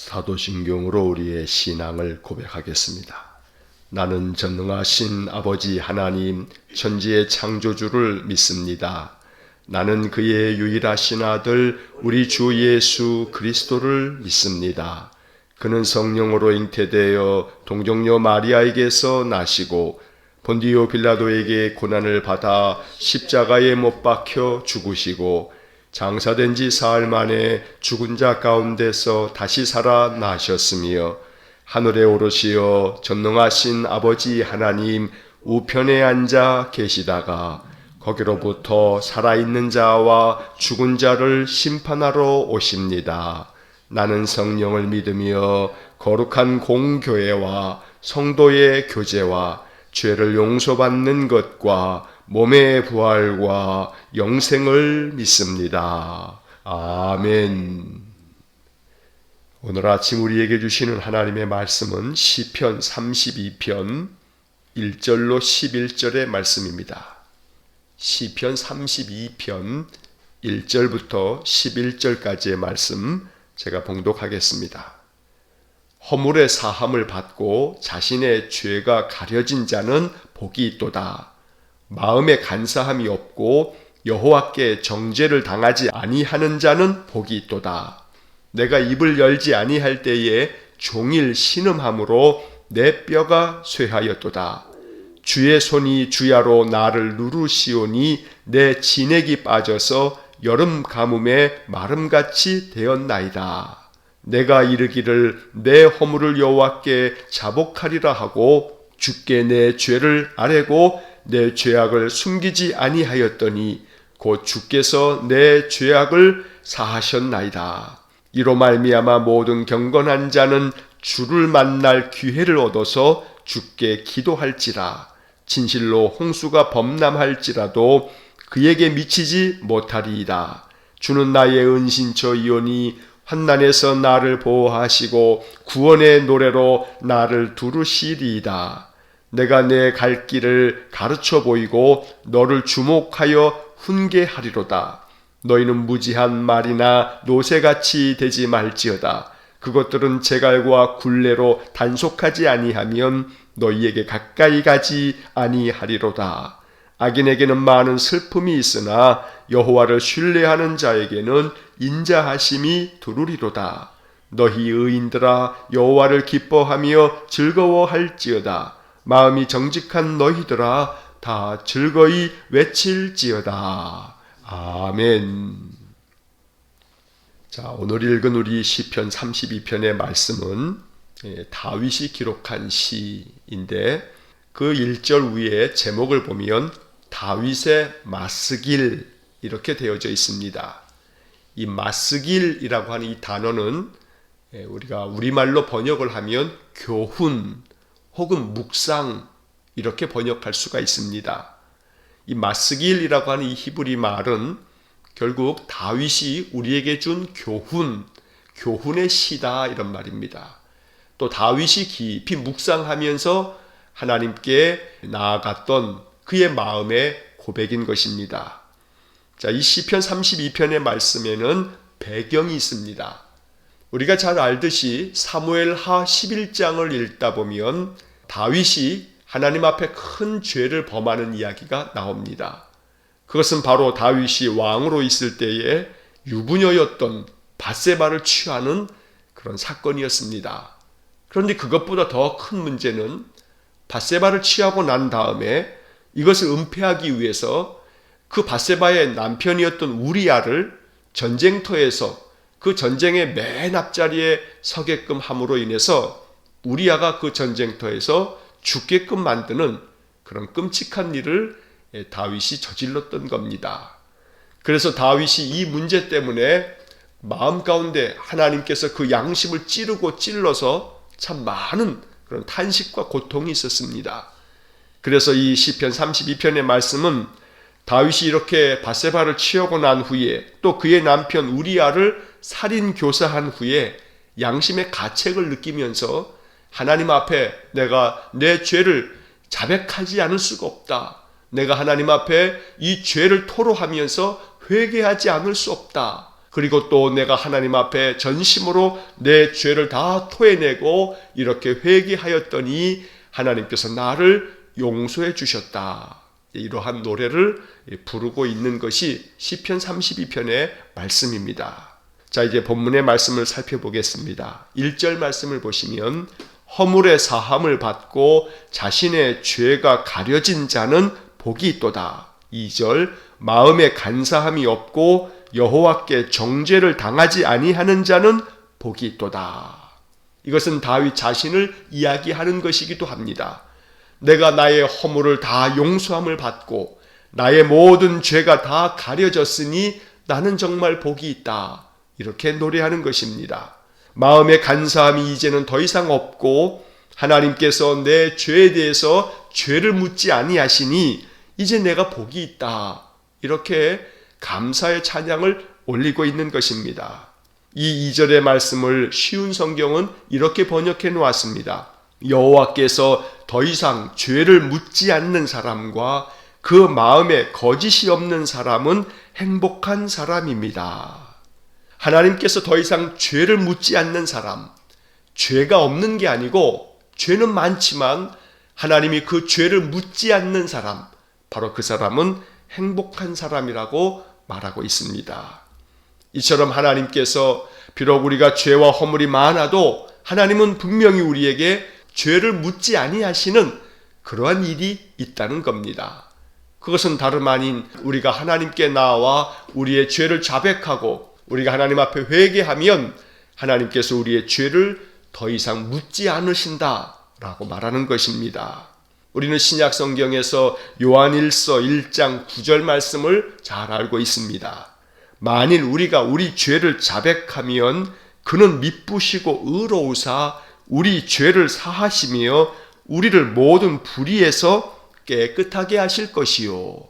사도신경으로 우리의 신앙을 고백하겠습니다. 나는 전능하신 아버지 하나님 천지의 창조주를 믿습니다. 나는 그의 유일하신 아들 우리 주 예수 그리스도를 믿습니다. 그는 성령으로 잉태되어 동정녀 마리아에게서 나시고 본디오 빌라도에게 고난을 받아 십자가에 못 박혀 죽으시고 장사된 지 사흘 만에 죽은 자 가운데서 다시 살아나셨으며 하늘에 오르시어 전능하신 아버지 하나님 우편에 앉아 계시다가 거기로부터 살아있는 자와 죽은 자를 심판하러 오십니다. 나는 성령을 믿으며 거룩한 공교회와 성도의 교제와 죄를 용서받는 것과 몸의 부활과 영생을 믿습니다. 아멘. 오늘 아침 우리에게 주시는 하나님의 말씀은 시편 32편 1절로 11절의 말씀입니다. 시편 32편 1절부터 11절까지의 말씀 제가 봉독하겠습니다. 허물의 사함을 받고 자신의 죄가 가려진 자는 복이 있도다. 마음에 간사함이 없고 여호와께 정죄를 당하지 아니하는 자는 복이 있도다. 내가 입을 열지 아니할 때에 종일 신음함으로 내 뼈가 쇠하였도다. 주의 손이 주야로 나를 누르시오니 내 진액이 빠져서 여름 가뭄에 마름같이 되었나이다. 내가 이르기를 내 허물을 여호와께 자복하리라 하고 주께 내 죄를 아뢰고 내 죄악을 숨기지 아니하였더니 곧 주께서 내 죄악을 사하셨나이다. 이로 말미암아 모든 경건한 자는 주를 만날 기회를 얻어서 주께 기도할지라. 진실로 홍수가 범람할지라도 그에게 미치지 못하리이다. 주는 나의 은신처이오니 환난에서 나를 보호하시고 구원의 노래로 나를 두르시리이다. 내가 내 갈 길을 가르쳐 보이고 너를 주목하여 훈계하리로다. 너희는 무지한 말이나 노새같이 되지 말지어다. 그것들은 제갈과 굴레로 단속하지 아니하면 너희에게 가까이 가지 아니하리로다. 악인에게는 많은 슬픔이 있으나 여호와를 신뢰하는 자에게는 인자하심이 두루리로다. 너희 의인들아 여호와를 기뻐하며 즐거워할지어다. 마음이 정직한 너희들아 다 즐거이 외칠지어다. 아멘. 자, 오늘 읽은 우리 시편 32편의 말씀은 다윗이 기록한 시인데 그 1절 위에 제목을 보면 다윗의 맞쓰길 이렇게 되어져 있습니다. 이 맞쓰길이라고 하는 이 단어는 우리가 우리말로 번역을 하면 교훈 혹은 묵상 이렇게 번역할 수가 있습니다. 이 맞쓰길이라고 하는 이 히브리 말은 결국 다윗이 우리에게 준 교훈의 시다 이런 말입니다. 또 다윗이 깊이 묵상하면서 하나님께 나아갔던 그의 마음의 고백인 것입니다. 자, 이 시편 32편의 말씀에는 배경이 있습니다. 우리가 잘 알듯이 사무엘하 11장을 읽다 보면 다윗이 하나님 앞에 큰 죄를 범하는 이야기가 나옵니다. 그것은 바로 다윗이 왕으로 있을 때에 유부녀였던 밧세바를 취하는 그런 사건이었습니다. 그런데 그것보다 더 큰 문제는 밧세바를 취하고 난 다음에 이것을 은폐하기 위해서 그 밧세바의 남편이었던 우리아를 전쟁터에서 그 전쟁의 맨 앞자리에 서게끔 함으로 인해서 우리아가 그 전쟁터에서 죽게끔 만드는 그런 끔찍한 일을 다윗이 저질렀던 겁니다. 그래서 다윗이 이 문제 때문에 마음 가운데 하나님께서 그 양심을 찔러서 참 많은 그런 탄식과 고통이 있었습니다. 그래서 이 시편 32편의 말씀은 다윗이 이렇게 밧세바를 취하고 난 후에 또 그의 남편 우리아를 살인 교사한 후에 양심의 가책을 느끼면서 하나님 앞에 내가 내 죄를 자백하지 않을 수가 없다. 내가 하나님 앞에 이 죄를 토로하면서 회개하지 않을 수 없다. 그리고 또 내가 하나님 앞에 전심으로 내 죄를 다 토해내고 이렇게 회개하였더니 하나님께서 나를 용서해 주셨다. 이러한 노래를 부르고 있는 것이 시편 32편의 말씀입니다. 자, 이제 본문의 말씀을 살펴보겠습니다. 1절 말씀을 보시면 허물의 사함을 받고 자신의 죄가 가려진 자는 복이 있도다. 2절 마음에 간사함이 없고 여호와께 정죄를 당하지 아니하는 자는 복이 있도다. 이것은 다윗 자신을 이야기하는 것이기도 합니다. 내가 나의 허물을 다 용서함을 받고 나의 모든 죄가 다 가려졌으니 나는 정말 복이 있다. 이렇게 노래하는 것입니다. 마음의 간사함이 이제는 더 이상 없고 하나님께서 내 죄에 대해서 죄를 묻지 아니하시니 이제 내가 복이 있다. 이렇게 감사의 찬양을 올리고 있는 것입니다. 이 2절의 말씀을 쉬운 성경은 이렇게 번역해 놓았습니다. 여호와께서 더 이상 죄를 묻지 않는 사람과 그 마음에 거짓이 없는 사람은 행복한 사람입니다. 하나님께서 더 이상 죄를 묻지 않는 사람, 죄가 없는 게 아니고 죄는 많지만 하나님이 그 죄를 묻지 않는 사람, 바로 그 사람은 행복한 사람이라고 말하고 있습니다. 이처럼 하나님께서 비록 우리가 죄와 허물이 많아도 하나님은 분명히 우리에게 죄를 묻지 아니하시는 그러한 일이 있다는 겁니다. 그것은 다름 아닌 우리가 하나님께 나와 우리의 죄를 자백하고 우리가 하나님 앞에 회개하면 하나님께서 우리의 죄를 더 이상 묻지 않으신다라고 말하는 것입니다. 우리는 신약 성경에서 요한일서 1장 9절 말씀을 잘 알고 있습니다. 만일 우리가 우리 죄를 자백하면 그는 미쁘시고 의로우사 우리 죄를 사하시며 우리를 모든 불의에서 깨끗하게 하실 것이요.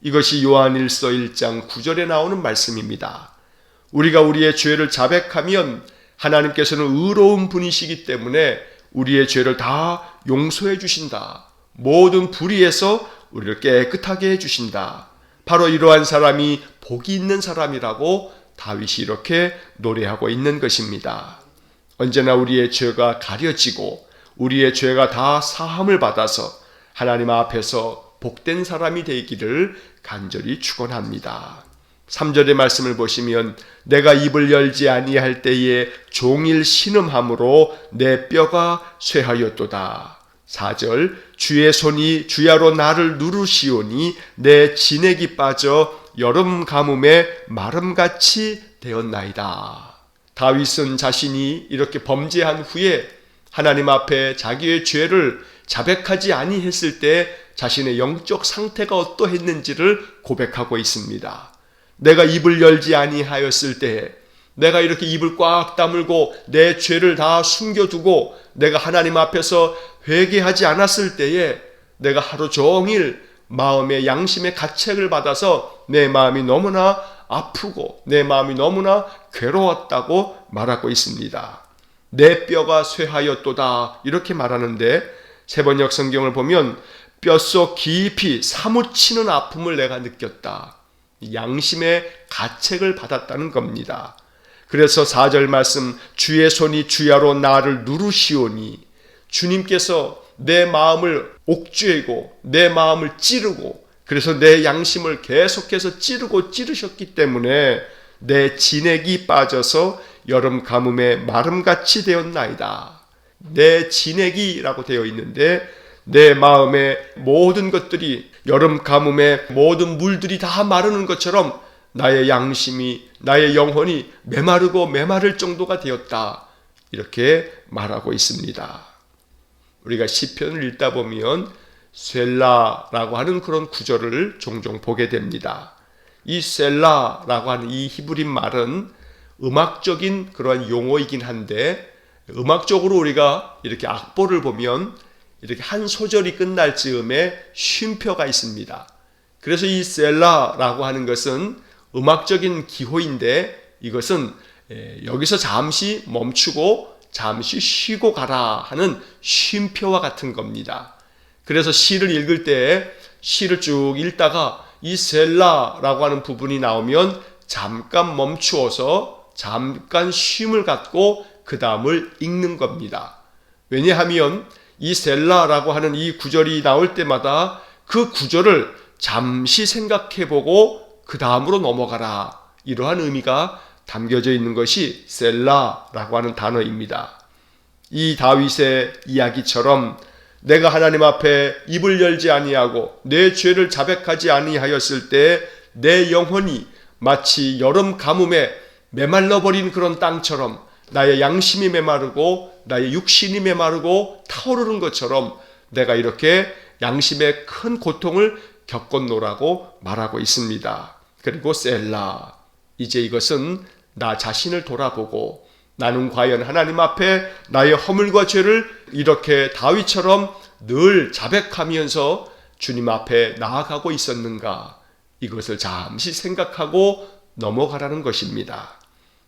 이것이 요한일서 1장 9절에 나오는 말씀입니다. 우리가 우리의 죄를 자백하면 하나님께서는 의로운 분이시기 때문에 우리의 죄를 다 용서해 주신다. 모든 불의에서 우리를 깨끗하게 해주신다. 바로 이러한 사람이 복이 있는 사람이라고 다윗이 이렇게 노래하고 있는 것입니다. 언제나 우리의 죄가 가려지고 우리의 죄가 다 사함을 받아서 하나님 앞에서 복된 사람이 되기를 간절히 축원합니다. 3절의 말씀을 보시면 내가 입을 열지 아니할 때에 종일 신음함으로 내 뼈가 쇠하였도다. 4절 주의 손이 주야로 나를 누르시오니 내 진액이 빠져 여름 가뭄에 마름같이 되었나이다. 다윗은 자신이 이렇게 범죄한 후에 하나님 앞에 자기의 죄를 자백하지 아니했을 때 자신의 영적 상태가 어떠했는지를 고백하고 있습니다. 내가 입을 열지 아니하였을 때에 내가 이렇게 입을 꽉 다물고 내 죄를 다 숨겨두고 내가 하나님 앞에서 회개하지 않았을 때에 내가 하루 종일 마음의 양심의 가책을 받아서 내 마음이 너무나 아프고 내 마음이 너무나 괴로웠다고 말하고 있습니다. 내 뼈가 쇠하였도다 이렇게 말하는데 세번역 성경을 보면 뼛속 깊이 사무치는 아픔을 내가 느꼈다. 양심의 가책을 받았다는 겁니다. 그래서 4절 말씀 주의 손이 주야로 나를 누르시오니 주님께서 내 마음을 옥죄고 내 마음을 찌르고 그래서 내 양심을 계속해서 찌르셨기 때문에 내 진액이 빠져서 여름 가뭄에 마름같이 되었나이다. 내 진액이라고 되어 있는데 내 마음의 모든 것들이 여름 가뭄에 모든 물들이 다 마르는 것처럼 나의 양심이 나의 영혼이 메마를 정도가 되었다. 이렇게 말하고 있습니다. 우리가 시편을 읽다 보면 셀라라고 하는 그런 구절을 종종 보게 됩니다. 이 셀라라고 하는 이 히브리 말은 음악적인 그런 용어이긴 한데 음악적으로 우리가 이렇게 악보를 보면 이렇게 한 소절이 끝날 즈음에 쉼표가 있습니다. 그래서 이 셀라라고 하는 것은 음악적인 기호인데 이것은 여기서 잠시 멈추고 잠시 쉬고 가라 하는 쉼표와 같은 겁니다. 그래서 시를 읽을 때 시를 쭉 읽다가 이 셀라라고 하는 부분이 나오면 잠깐 멈추어서 잠깐 쉼을 갖고 그 다음을 읽는 겁니다. 왜냐하면 이 셀라라고 하는 이 구절이 나올 때마다 그 구절을 잠시 생각해보고 그 다음으로 넘어가라, 이러한 의미가 담겨져 있는 것이 셀라라고 하는 단어입니다. 이 다윗의 이야기처럼 내가 하나님 앞에 입을 열지 아니하고 내 죄를 자백하지 아니하였을 때 내 영혼이 마치 여름 가뭄에 메말라버린 그런 땅처럼 나의 양심이 메마르고 나의 육신이 메마르고 타오르는 것처럼 내가 이렇게 양심의 큰 고통을 겪었노라고 말하고 있습니다. 그리고 셀라, 이제 이것은 나 자신을 돌아보고 나는 과연 하나님 앞에 나의 허물과 죄를 이렇게 다윗처럼 늘 자백하면서 주님 앞에 나아가고 있었는가, 이것을 잠시 생각하고 넘어가라는 것입니다.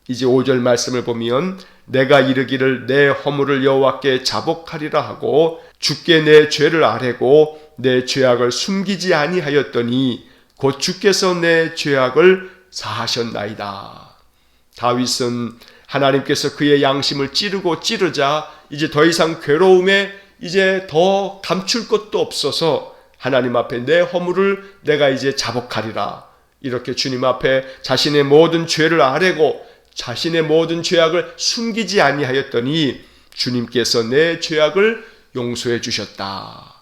이제 5절 말씀을 보면 내가 이르기를 내 허물을 여호와께 자복하리라 하고 주께 내 죄를 아뢰고 내 죄악을 숨기지 아니하였더니 곧 주께서 내 죄악을 사하셨나이다. 다윗은 하나님께서 그의 양심을 찌르자 이제 더 이상 괴로움에 이제 더 감출 것도 없어서 하나님 앞에 내 허물을 내가 이제 자복하리라, 이렇게 주님 앞에 자신의 모든 죄를 아뢰고 자신의 모든 죄악을 숨기지 아니하였더니 주님께서 내 죄악을 용서해 주셨다.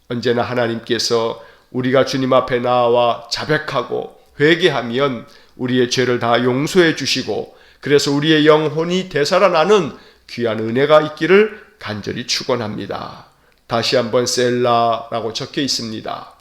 언제나 하나님께서 우리가 주님 앞에 나와 자백하고 회개하면 우리의 죄를 다 용서해 주시고 그래서 우리의 영혼이 되살아나는 귀한 은혜가 있기를 간절히 축원합니다. 다시 한번 셀라라고 적혀 있습니다.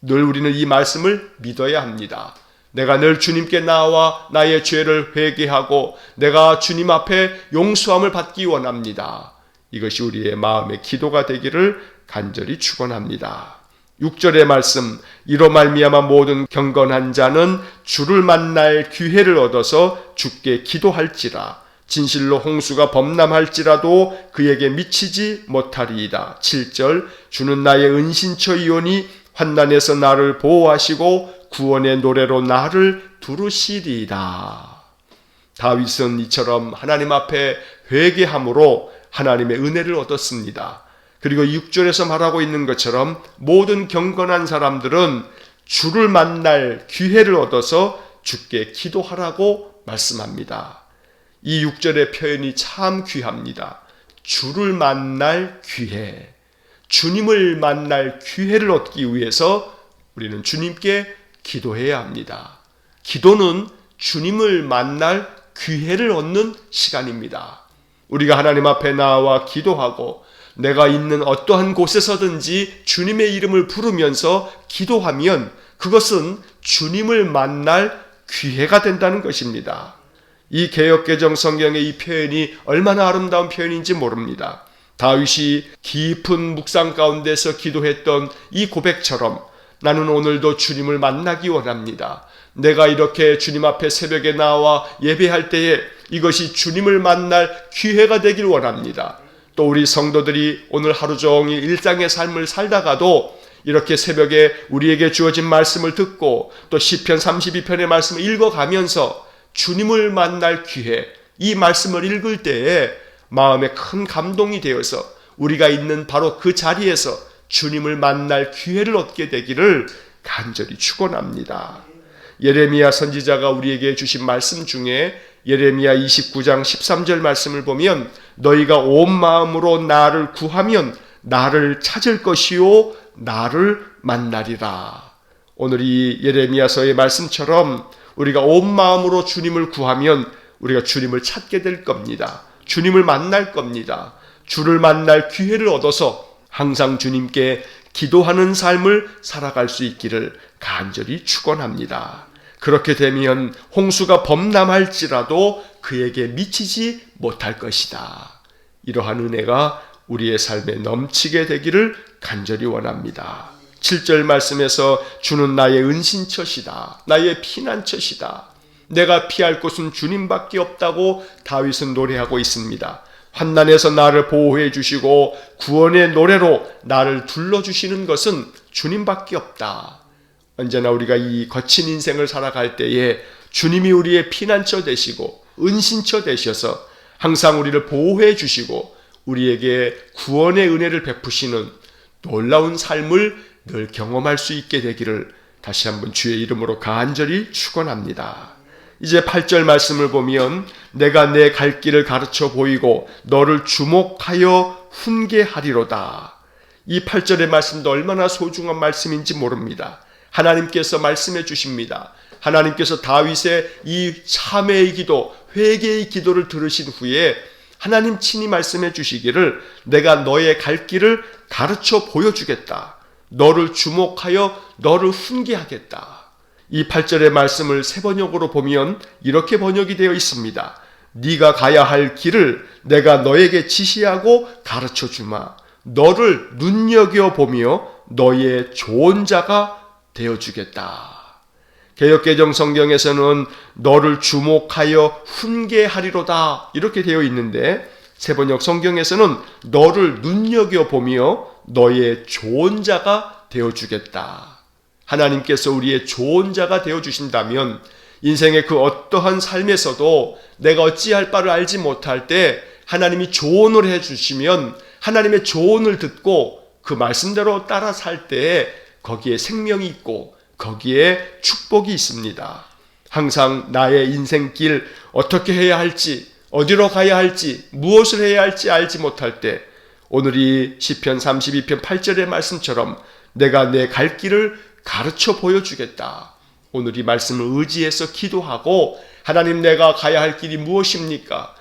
늘 우리는 이 말씀을 믿어야 합니다. 내가 늘 주님께 나와 나의 죄를 회개하고 내가 주님 앞에 용서함을 받기 원합니다. 이것이 우리의 마음의 기도가 되기를 간절히 축원합니다. 6절의 말씀, 이로 말미암아 모든 경건한 자는 주를 만날 기회를 얻어서 주께 기도할지라. 진실로 홍수가 범람할지라도 그에게 미치지 못하리이다. 7절, 주는 나의 은신처이오니 환난에서 나를 보호하시고 구원의 노래로 나를 두르시리이다. 다윗은 이처럼 하나님 앞에 회개함으로 하나님의 은혜를 얻었습니다. 그리고 6절에서 말하고 있는 것처럼 모든 경건한 사람들은 주를 만날 기회를 얻어서 주께 기도하라고 말씀합니다. 이 6절의 표현이 참 귀합니다. 주를 만날 기회, 주님을 만날 기회를 얻기 위해서 우리는 주님께 기도해야 합니다. 기도는 주님을 만날 기회를 얻는 시간입니다. 우리가 하나님 앞에 나와 기도하고 내가 있는 어떠한 곳에서든지 주님의 이름을 부르면서 기도하면 그것은 주님을 만날 기회가 된다는 것입니다. 이 개역개정 성경의 이 표현이 얼마나 아름다운 표현인지 모릅니다. 다윗이 깊은 묵상 가운데서 기도했던 이 고백처럼 나는 오늘도 주님을 만나기 원합니다. 내가 이렇게 주님 앞에 새벽에 나와 예배할 때에 이것이 주님을 만날 기회가 되길 원합니다. 또 우리 성도들이 오늘 하루 종일 일상의 삶을 살다가도 이렇게 새벽에 우리에게 주어진 말씀을 듣고 또 시편 32편의 말씀을 읽어가면서 주님을 만날 기회, 이 말씀을 읽을 때에 마음에 큰 감동이 되어서 우리가 있는 바로 그 자리에서 주님을 만날 기회를 얻게 되기를 간절히 축원합니다. 예레미야 선지자가 우리에게 주신 말씀 중에 예레미야 29장 13절 말씀을 보면 너희가 온 마음으로 나를 구하면 나를 찾을 것이요 나를 만나리라. 오늘 이 예레미야서의 말씀처럼 우리가 온 마음으로 주님을 구하면 우리가 주님을 찾게 될 겁니다. 주님을 만날 겁니다. 주를 만날 기회를 얻어서 항상 주님께 기도하는 삶을 살아갈 수 있기를 간절히 축원합니다. 그렇게 되면 홍수가 범람할지라도 그에게 미치지 못할 것이다. 이러한 은혜가 우리의 삶에 넘치게 되기를 간절히 원합니다. 7절 말씀에서 주는 나의 은신처시다. 나의 피난처시다. 내가 피할 곳은 주님밖에 없다고 다윗은 노래하고 있습니다. 환난에서 나를 보호해 주시고 구원의 노래로 나를 둘러주시는 것은 주님밖에 없다. 언제나 우리가 이 거친 인생을 살아갈 때에 주님이 우리의 피난처 되시고 은신처 되셔서 항상 우리를 보호해 주시고 우리에게 구원의 은혜를 베푸시는 놀라운 삶을 늘 경험할 수 있게 되기를 다시 한번 주의 이름으로 간절히 축원합니다. 이제 8절 말씀을 보면 내가 내 갈 길을 가르쳐 보이고 너를 주목하여 훈계하리로다. 이 8절의 말씀도 얼마나 소중한 말씀인지 모릅니다. 하나님께서 말씀해 주십니다. 하나님께서 다윗의 이 참회의 기도, 회개의 기도를 들으신 후에 하나님 친히 말씀해 주시기를 내가 너의 갈 길을 가르쳐 보여주겠다. 너를 주목하여 너를 훈계하겠다. 이 8절의 말씀을 세번역으로 보면 이렇게 번역이 되어 있습니다. 네가 가야 할 길을 내가 너에게 지시하고 가르쳐 주마. 너를 눈여겨보며 너의 좋은 자가 되어주겠다. 개역개정 성경에서는 너를 주목하여 훈계하리로다 이렇게 되어 있는데 세번역 성경에서는 너를 눈여겨보며 너의 좋은 자가 되어주겠다. 하나님께서 우리의 좋은 자가 되어주신다면 인생의 그 어떠한 삶에서도 내가 어찌할 바를 알지 못할 때 하나님이 조언을 해주시면 하나님의 조언을 듣고 그 말씀대로 따라 살 때에 거기에 생명이 있고 거기에 축복이 있습니다. 항상 나의 인생길 어떻게 해야 할지 어디로 가야 할지 무엇을 해야 할지 알지 못할 때 오늘이 시편 32편 8절의 말씀처럼 내가 내 갈 길을 가르쳐 보여주겠다. 오늘 이 말씀을 의지해서 기도하고 하나님 내가 가야 할 길이 무엇입니까?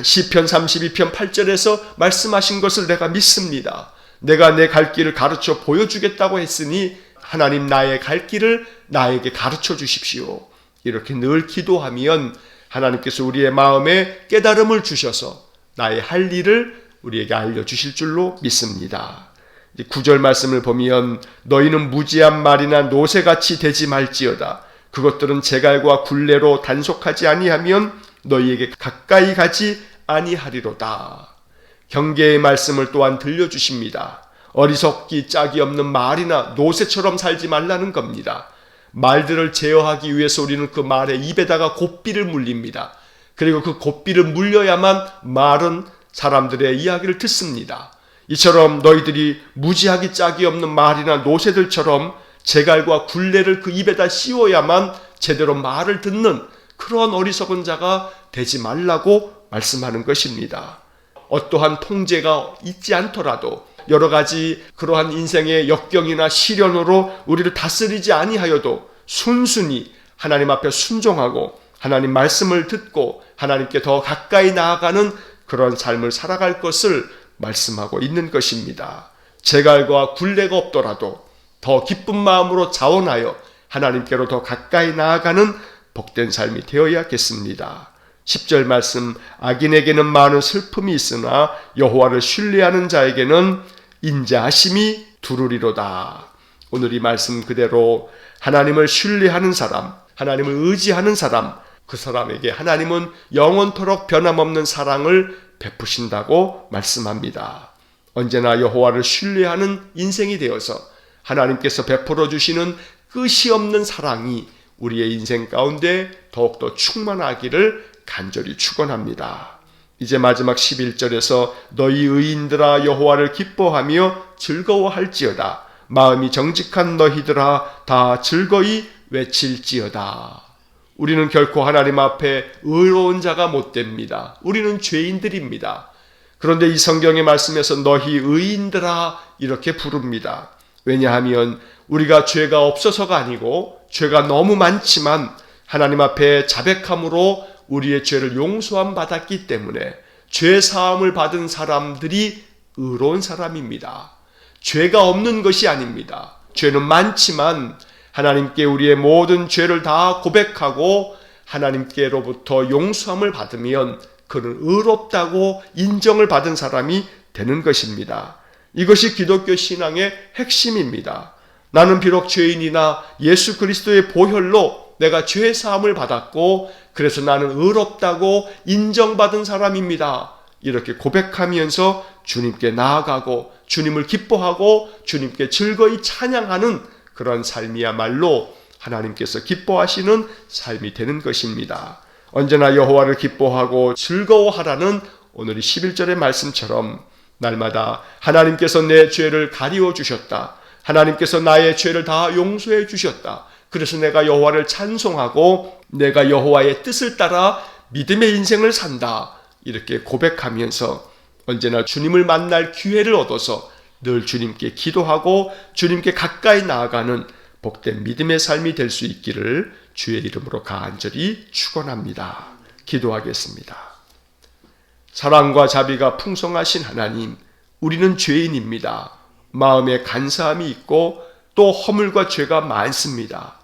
시편 32편 8절에서 말씀하신 것을 내가 믿습니다. 내가 내 갈 길을 가르쳐 보여주겠다고 했으니 하나님 나의 갈 길을 나에게 가르쳐 주십시오. 이렇게 늘 기도하면 하나님께서 우리의 마음에 깨달음을 주셔서 나의 할 일을 우리에게 알려주실 줄로 믿습니다. 9절 말씀을 보면 너희는 무지한 말이나 노새같이 되지 말지어다. 그것들은 제갈과 굴레로 단속하지 아니하면 너희에게 가까이 가지 아니하리로다. 경계의 말씀을 또한 들려주십니다. 어리석기 짝이 없는 말이나 노새처럼 살지 말라는 겁니다. 말들을 제어하기 위해서 우리는 그 말의 입에다가 고삐를 물립니다. 그리고 그 고삐를 물려야만 말은 사람들의 이야기를 듣습니다. 이처럼 너희들이 무지하기 짝이 없는 말이나 노새들처럼 제갈과 굴레를 그 입에다 씌워야만 제대로 말을 듣는 그런 어리석은 자가 되지 말라고 말씀하는 것입니다. 어떠한 통제가 있지 않더라도 여러 가지 그러한 인생의 역경이나 시련으로 우리를 다스리지 아니하여도 순순히 하나님 앞에 순종하고 하나님 말씀을 듣고 하나님께 더 가까이 나아가는 그런 삶을 살아갈 것을 말씀하고 있는 것입니다. 제갈과 굴레가 없더라도 더 기쁜 마음으로 자원하여 하나님께로 더 가까이 나아가는 복된 삶이 되어야겠습니다. 10절 말씀 악인에게는 많은 슬픔이 있으나 여호와를 신뢰하는 자에게는 인자하심이 두루리로다. 오늘 이 말씀 그대로 하나님을 신뢰하는 사람, 하나님을 의지하는 사람, 그 사람에게 하나님은 영원토록 변함없는 사랑을 베푸신다고 말씀합니다. 언제나 여호와를 신뢰하는 인생이 되어서 하나님께서 베풀어 주시는 끝이 없는 사랑이 우리의 인생 가운데 더욱더 충만하기를 간절히 축원합니다. 이제 마지막 11절에서 너희 의인들아 여호와를 기뻐하며 즐거워할지어다. 마음이 정직한 너희들아 다 즐거이 외칠지어다. 우리는 결코 하나님 앞에 의로운 자가 못 됩니다. 우리는 죄인들입니다. 그런데 이 성경의 말씀에서 너희 의인들아 이렇게 부릅니다. 왜냐하면 우리가 죄가 없어서가 아니고 죄가 너무 많지만 하나님 앞에 자백함으로 우리의 죄를 용서함 받았기 때문에 죄 사함을 받은 사람들이 의로운 사람입니다. 죄가 없는 것이 아닙니다. 죄는 많지만 하나님께 우리의 모든 죄를 다 고백하고 하나님께로부터 용서함을 받으면 그는 의롭다고 인정을 받은 사람이 되는 것입니다. 이것이 기독교 신앙의 핵심입니다. 나는 비록 죄인이나 예수 그리스도의 보혈로 내가 죄 사함을 받았고 그래서 나는 의롭다고 인정받은 사람입니다. 이렇게 고백하면서 주님께 나아가고 주님을 기뻐하고 주님께 즐거이 찬양하는 그런 삶이야말로 하나님께서 기뻐하시는 삶이 되는 것입니다. 언제나 여호와를 기뻐하고 즐거워하라는 오늘 11절의 말씀처럼 날마다 하나님께서 내 죄를 가리워 주셨다. 하나님께서 나의 죄를 다 용서해 주셨다. 그래서 내가 여호와를 찬송하고 내가 여호와의 뜻을 따라 믿음의 인생을 산다. 이렇게 고백하면서 언제나 주님을 만날 기회를 얻어서 늘 주님께 기도하고 주님께 가까이 나아가는 복된 믿음의 삶이 될 수 있기를 주의 이름으로 간절히 축원합니다. 기도하겠습니다. 사랑과 자비가 풍성하신 하나님, 우리는 죄인입니다. 마음에 간사함이 있고 또 허물과 죄가 많습니다.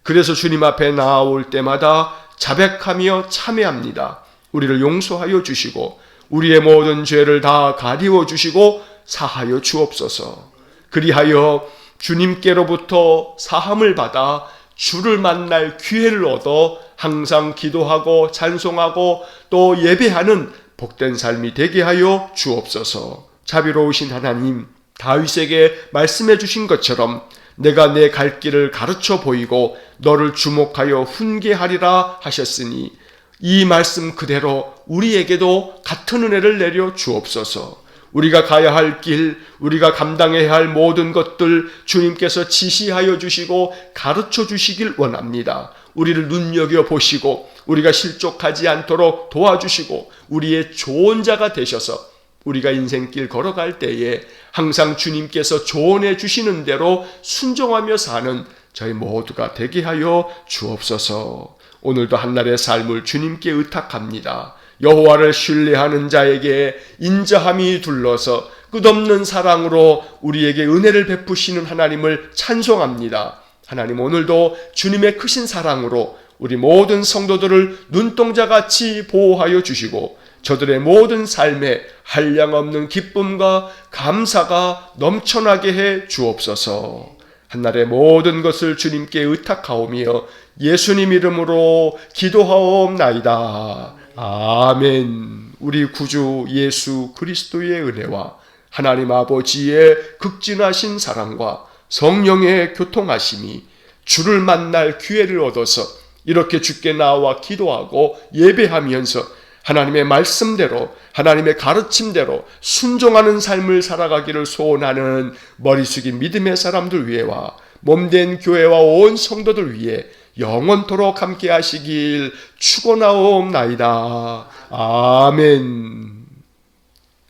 그래서 주님 앞에 나아올 때마다 자백하며 참회합니다. 우리를 용서하여 주시고 우리의 모든 죄를 다 가리워 주시고 사하여 주옵소서. 그리하여 주님께로부터 사함을 받아 주를 만날 기회를 얻어 항상 기도하고 찬송하고 또 예배하는 복된 삶이 되게 하여 주옵소서. 자비로우신 하나님, 다윗에게 말씀해 주신 것처럼 내가 내 갈 길을 가르쳐 보이고 너를 주목하여 훈계하리라 하셨으니 이 말씀 그대로 우리에게도 같은 은혜를 내려 주옵소서. 우리가 가야 할 길, 우리가 감당해야 할 모든 것들 주님께서 지시하여 주시고 가르쳐 주시길 원합니다. 우리를 눈여겨보시고 우리가 실족하지 않도록 도와주시고 우리의 조언자가 되셔서 우리가 인생길 걸어갈 때에 항상 주님께서 조언해 주시는 대로 순종하며 사는 저희 모두가 되게 하여 주옵소서. 오늘도 한날의 삶을 주님께 의탁합니다. 여호와를 신뢰하는 자에게 인자함이 둘러서 끝없는 사랑으로 우리에게 은혜를 베푸시는 하나님을 찬송합니다. 하나님, 오늘도 주님의 크신 사랑으로 우리 모든 성도들을 눈동자같이 보호하여 주시고 저들의 모든 삶에 한량없는 기쁨과 감사가 넘쳐나게 해 주옵소서. 한날의 모든 것을 주님께 의탁하오며 예수님 이름으로 기도하옵나이다. 아멘. 우리 구주 예수 그리스도의 은혜와 하나님 아버지의 극진하신 사랑과 성령의 교통하심이 주를 만날 기회를 얻어서 이렇게 주께 나와 기도하고 예배하면서 하나님의 말씀대로 하나님의 가르침대로 순종하는 삶을 살아가기를 소원하는 머리 숙인 믿음의 사람들 위에와 몸된 교회와 온 성도들 위해 영원토록 함께 하시길 축원하옵나이다. 아멘.